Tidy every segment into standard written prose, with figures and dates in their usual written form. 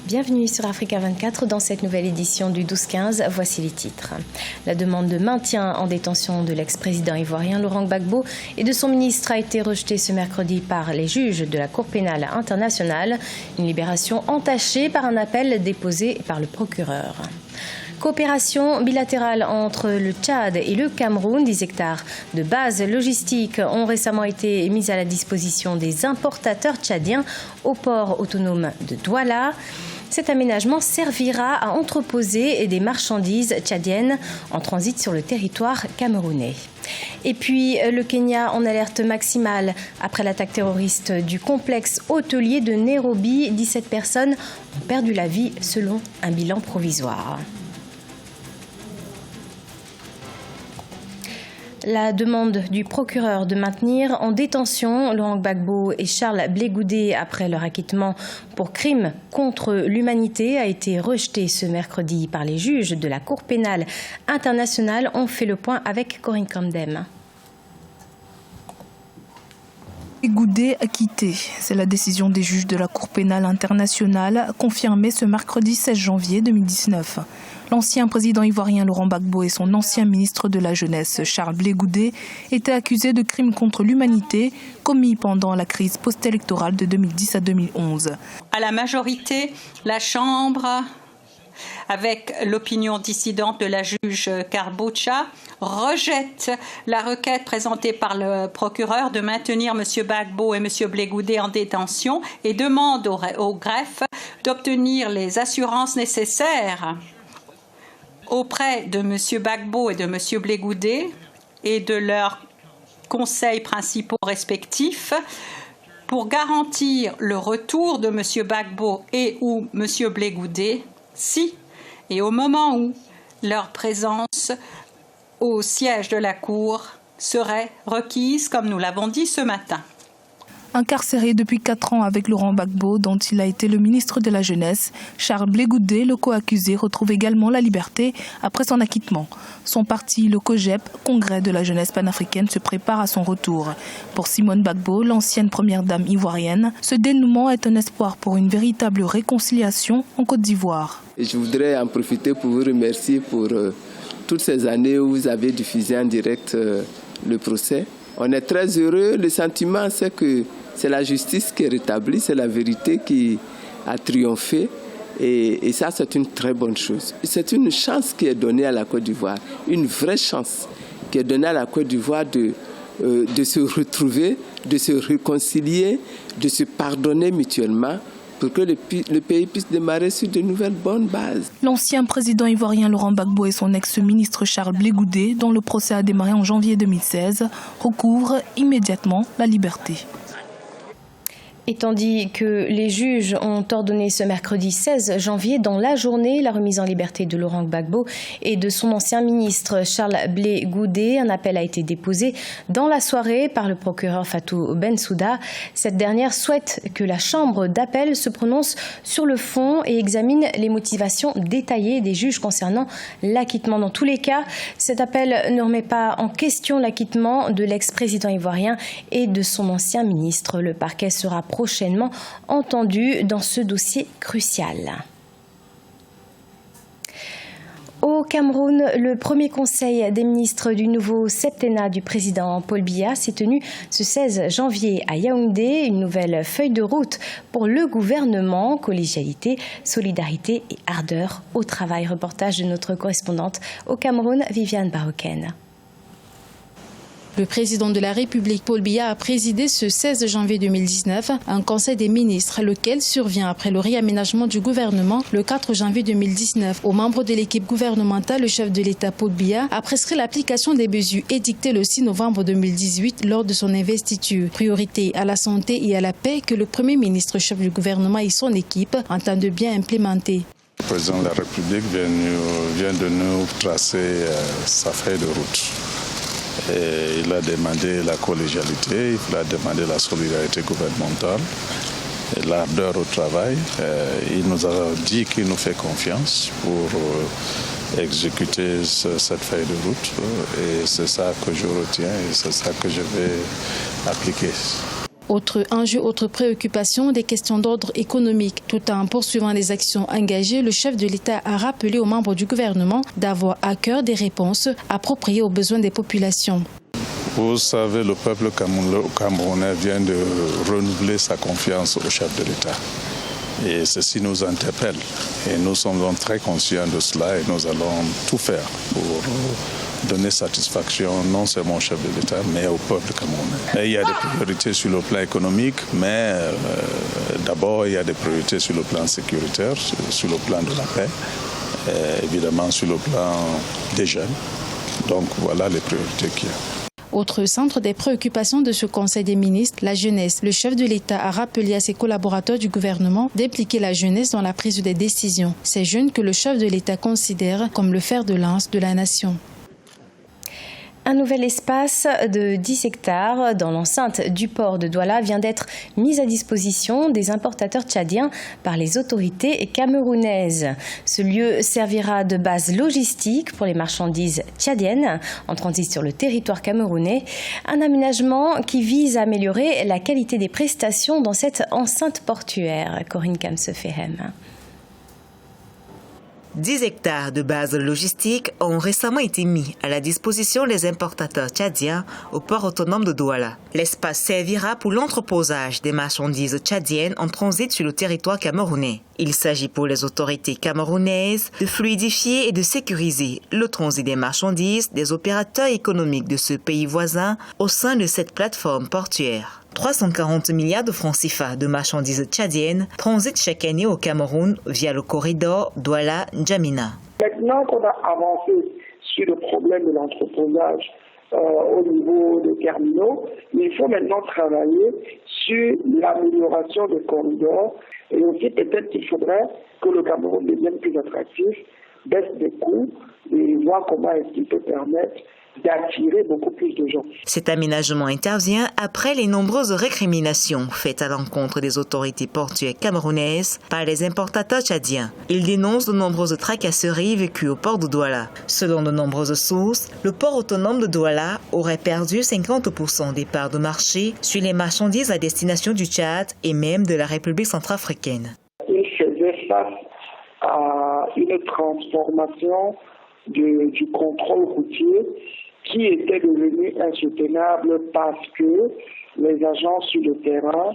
Bienvenue sur Africa 24 dans cette nouvelle édition du 12-15. Voici les titres. La demande de maintien en détention de l'ex-président ivoirien Laurent Gbagbo et de son ministre a été rejetée ce mercredi par les juges de la Cour pénale internationale. Une libération entachée par un appel déposé par le procureur. Coopération bilatérale entre le Tchad et le Cameroun. 10 hectares de bases logistiques ont récemment été mises à la disposition des importateurs tchadiens au port autonome de Douala. Cet aménagement servira à entreposer des marchandises tchadiennes en transit sur le territoire camerounais. Et puis le Kenya en alerte maximale après l'attaque terroriste du complexe hôtelier de Nairobi. 17 personnes ont perdu la vie selon un bilan provisoire. La demande du procureur de maintenir en détention Laurent Gbagbo et Charles Blé Goudé après leur acquittement pour crimes contre l'humanité a été rejetée ce mercredi par les juges de la Cour pénale internationale. On fait le point avec Corinne Camdem. Goudé acquitté. C'est la décision des juges de la Cour pénale internationale confirmée ce mercredi 16 janvier 2019. L'ancien président ivoirien Laurent Gbagbo et son ancien ministre de la Jeunesse Charles Blé Goudé étaient accusés de crimes contre l'humanité commis pendant la crise post-électorale de 2010 à 2011. À la majorité, la Chambre, avec l'opinion dissidente de la juge Karbucha, rejette la requête présentée par le procureur de maintenir M. Gbagbo et M. Blé Goudé en détention et demande au greffe d'obtenir les assurances nécessaires auprès de M. Gbagbo et de M. Blé Goudé et de leurs conseils principaux respectifs pour garantir le retour de M. Gbagbo et ou M. Blé Goudé si et au moment où leur présence au siège de la Cour serait requise, comme nous l'avons dit ce matin. Incarcéré depuis 4 ans avec Laurent Gbagbo, dont il a été le ministre de la Jeunesse, Charles Blé Goudé, le co-accusé, retrouve également la liberté après son acquittement. Son parti, le COJEP, Congrès de la jeunesse panafricaine, se prépare à son retour. Pour Simone Gbagbo, l'ancienne première dame ivoirienne, ce dénouement est un espoir pour une véritable réconciliation en Côte d'Ivoire. Je voudrais en profiter pour vous remercier pour toutes ces années où vous avez diffusé en direct le procès. On est très heureux. Le sentiment, c'est que c'est la justice qui est rétablie, c'est la vérité qui a triomphé. Et ça, c'est une très bonne chose. C'est une chance qui est donnée à la Côte d'Ivoire, une vraie chance qui est donnée à la Côte d'Ivoire de se retrouver, de se réconcilier, de se pardonner mutuellement, pour que le pays puisse démarrer sur de nouvelles bonnes bases. L'ancien président ivoirien Laurent Gbagbo et son ex-ministre Charles Blé Goudé, dont le procès a démarré en janvier 2016, recouvrent immédiatement la liberté. Et tandis que les juges ont ordonné ce mercredi 16 janvier, dans la journée, la remise en liberté de Laurent Gbagbo et de son ancien ministre Charles Blé Goudé, un appel a été déposé dans la soirée par le procureur Fatou Bensouda. Cette dernière souhaite que la chambre d'appel se prononce sur le fond et examine les motivations détaillées des juges concernant l'acquittement. Dans tous les cas, cet appel ne remet pas en question l'acquittement de l'ex-président ivoirien et de son ancien ministre. Le parquet sera prochainement entendu dans ce dossier crucial. Au Cameroun, le premier conseil des ministres du nouveau septennat du président Paul Biya s'est tenu ce 16 janvier à Yaoundé. Une nouvelle feuille de route pour le gouvernement, collégialité, solidarité et ardeur au travail. Reportage de notre correspondante au Cameroun, Viviane Baroken. Le président de la République, Paul Biya, a présidé ce 16 janvier 2019 un conseil des ministres, lequel survient après le réaménagement du gouvernement le 4 janvier 2019. Aux membres de l'équipe gouvernementale, le chef de l'État, Paul Biya, a prescrit l'application des mesures édictées le 6 novembre 2018 lors de son investiture. Priorité à la santé et à la paix que le Premier ministre, chef du gouvernement et son équipe entendent bien implémenter. Le président de la République vient de nous tracer sa feuille de route. Et il a demandé la collégialité, il a demandé la solidarité gouvernementale, et l'ardeur au travail. Il nous a dit qu'il nous fait confiance pour exécuter cette feuille de route. Et c'est ça que je retiens et c'est ça que je vais appliquer. Autre enjeu, autre préoccupation, des questions d'ordre économique. Tout en poursuivant les actions engagées, le chef de l'État a rappelé aux membres du gouvernement d'avoir à cœur des réponses appropriées aux besoins des populations. Vous savez, le peuple camerounais vient de renouveler sa confiance au chef de l'État. Et ceci nous interpelle. Et nous sommes donc très conscients de cela et nous allons tout faire pour donner satisfaction non seulement au chef de l'État, mais au peuple camerounais. Et il y a des priorités sur le plan économique, mais d'abord il y a des priorités sur le plan sécuritaire, sur le plan de la paix, et évidemment sur le plan des jeunes. Donc voilà les priorités qu'il y a. Autre centre des préoccupations de ce Conseil des ministres, la jeunesse. Le chef de l'État a rappelé à ses collaborateurs du gouvernement d'impliquer la jeunesse dans la prise des décisions. Ces jeunes que le chef de l'État considère comme le fer de lance de la nation. Un nouvel espace de 10 hectares dans l'enceinte du port de Douala vient d'être mis à disposition des importateurs tchadiens par les autorités camerounaises. Ce lieu servira de base logistique pour les marchandises tchadiennes en transit sur le territoire camerounais. Un aménagement qui vise à améliorer la qualité des prestations dans cette enceinte portuaire. Corinne Kamsefehem. 10 hectares de base logistique ont récemment été mis à la disposition des importateurs tchadiens au port autonome de Douala. L'espace servira pour l'entreposage des marchandises tchadiennes en transit sur le territoire camerounais. Il s'agit pour les autorités camerounaises de fluidifier et de sécuriser le transit des marchandises des opérateurs économiques de ce pays voisin au sein de cette plateforme portuaire. 340 milliards de francs CFA de marchandises tchadiennes transitent chaque année au Cameroun via le corridor Douala-N'Djamena. Maintenant qu'on a avancé sur le problème de l'entreposage au niveau des terminaux, il faut maintenant travailler sur l'amélioration des corridors et aussi peut-être qu'il faudrait que le Cameroun devienne plus attractif, baisse des coûts et voir comment est-ce qu'il peut permettre d'attirer beaucoup plus de gens. Cet aménagement intervient après les nombreuses récriminations faites à l'encontre des autorités portuaires camerounaises par les importateurs tchadiens. Ils dénoncent de nombreuses tracasseries vécues au port de Douala. Selon de nombreuses sources, le port autonome de Douala aurait perdu 50% des parts de marché sur les marchandises à destination du Tchad et même de la République centrafricaine. Il faisait face à une transformation du contrôle routier qui était devenu insoutenable parce que les agents sur le terrain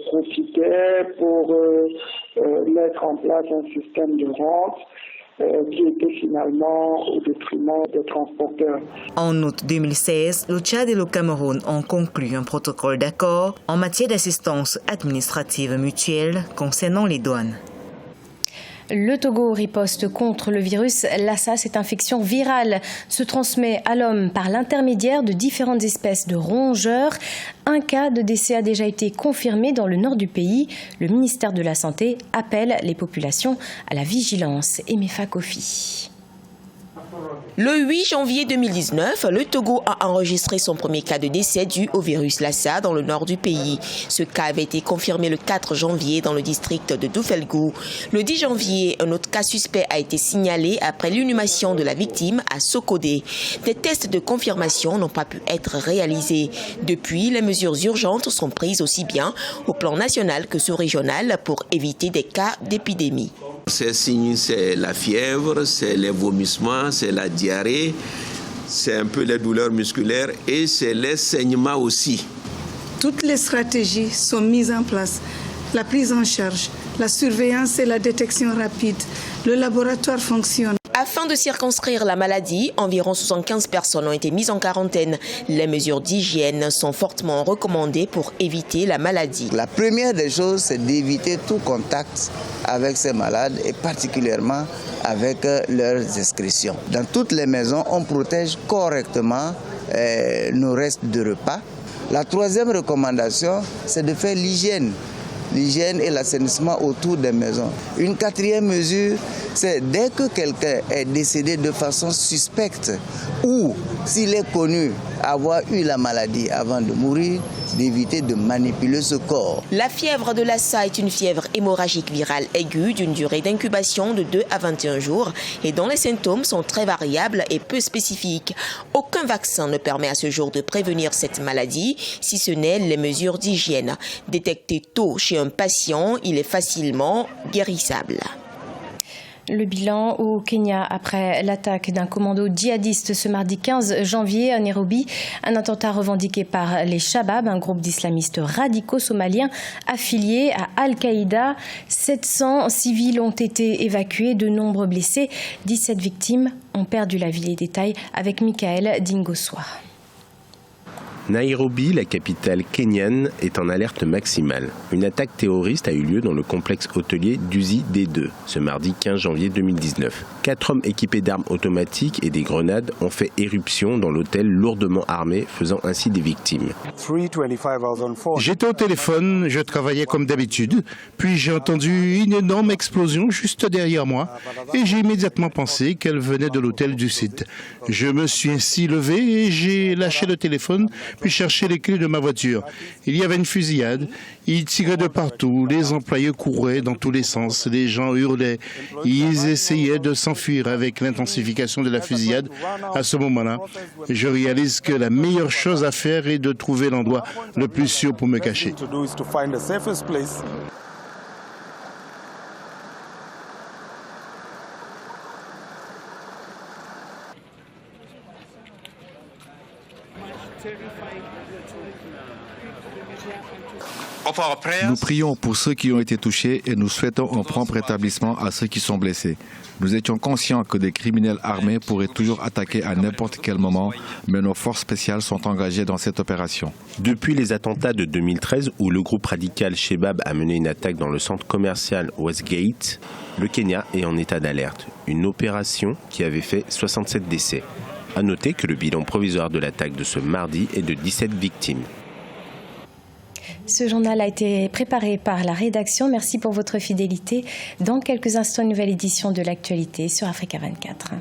profitaient pour mettre en place un système de rente qui était finalement au détriment des transporteurs. En août 2016, le Tchad et le Cameroun ont conclu un protocole d'accord en matière d'assistance administrative mutuelle concernant les douanes. Le Togo riposte contre le virus Lassa. Cette infection virale se transmet à l'homme par l'intermédiaire de différentes espèces de rongeurs. Un cas de décès a déjà été confirmé dans le nord du pays. Le ministère de la Santé appelle les populations à la vigilance. Emefa Kofi. Le 8 janvier 2019, le Togo a enregistré son premier cas de décès dû au virus Lassa dans le nord du pays. Ce cas avait été confirmé le 4 janvier dans le district de Doufelgou. Le 10 janvier, un autre cas suspect a été signalé après l'inhumation de la victime à Sokodé. Des tests de confirmation n'ont pas pu être réalisés. Depuis, les mesures urgentes sont prises aussi bien au plan national que sous-régional pour éviter des cas d'épidémie. Ces signes, c'est la fièvre, c'est les vomissements, c'est la diarrhée, c'est un peu les douleurs musculaires et c'est les saignements aussi. Toutes les stratégies sont mises en place. La prise en charge, la surveillance et la détection rapide. Le laboratoire fonctionne. Afin de circonscrire la maladie, environ 75 personnes ont été mises en quarantaine. Les mesures d'hygiène sont fortement recommandées pour éviter la maladie. La première des choses, c'est d'éviter tout contact avec ces malades et particulièrement avec leurs excrétions. Dans toutes les maisons, on protège correctement nos restes de repas. La troisième recommandation, c'est de faire l'hygiène et l'assainissement autour des maisons. Une quatrième mesure, c'est dès que quelqu'un est décédé de façon suspecte ou s'il est connu avoir eu la maladie avant de mourir, d'éviter de manipuler ce corps. La fièvre de Lassa est une fièvre hémorragique virale aiguë d'une durée d'incubation de 2 à 21 jours et dont les symptômes sont très variables et peu spécifiques. Aucun vaccin ne permet à ce jour de prévenir cette maladie, si ce n'est les mesures d'hygiène. Détecté tôt chez un patient, il est facilement guérissable. Le bilan au Kenya après l'attaque d'un commando djihadiste ce mardi 15 janvier à Nairobi. Un attentat revendiqué par les Shabab, un groupe d'islamistes radicaux somaliens affiliés à Al-Qaïda. 700 civils ont été évacués, de nombreux blessés. 17 victimes ont perdu la vie. Les détails avec Michael Dingoswa. Nairobi, la capitale kenyane, est en alerte maximale. Une attaque terroriste a eu lieu dans le complexe hôtelier d'Uzi D2, ce mardi 15 janvier 2019. 4 hommes équipés d'armes automatiques et des grenades ont fait éruption dans l'hôtel lourdement armé, faisant ainsi des victimes. J'étais au téléphone, je travaillais comme d'habitude, puis j'ai entendu une énorme explosion juste derrière moi et j'ai immédiatement pensé qu'elle venait de l'hôtel du site. Je me suis ainsi levé et j'ai lâché le téléphone, puis chercher les clés de ma voiture. Il y avait une fusillade, ils tiraient de partout, les employés couraient dans tous les sens, les gens hurlaient, ils essayaient de s'enfuir avec l'intensification de la fusillade. À ce moment-là, je réalise que la meilleure chose à faire est de trouver l'endroit le plus sûr pour me cacher. Nous prions pour ceux qui ont été touchés et nous souhaitons un prompt rétablissement à ceux qui sont blessés. Nous étions conscients que des criminels armés pourraient toujours attaquer à n'importe quel moment, mais nos forces spéciales sont engagées dans cette opération. Depuis les attentats de 2013 où le groupe radical Shabab a mené une attaque dans le centre commercial Westgate, le Kenya est en état d'alerte. Une opération qui avait fait 67 décès. À noter que le bilan provisoire de l'attaque de ce mardi est de 17 victimes. Ce journal a été préparé par la rédaction. Merci pour votre fidélité. Dans quelques instants, une nouvelle édition de l'actualité sur Africa 24.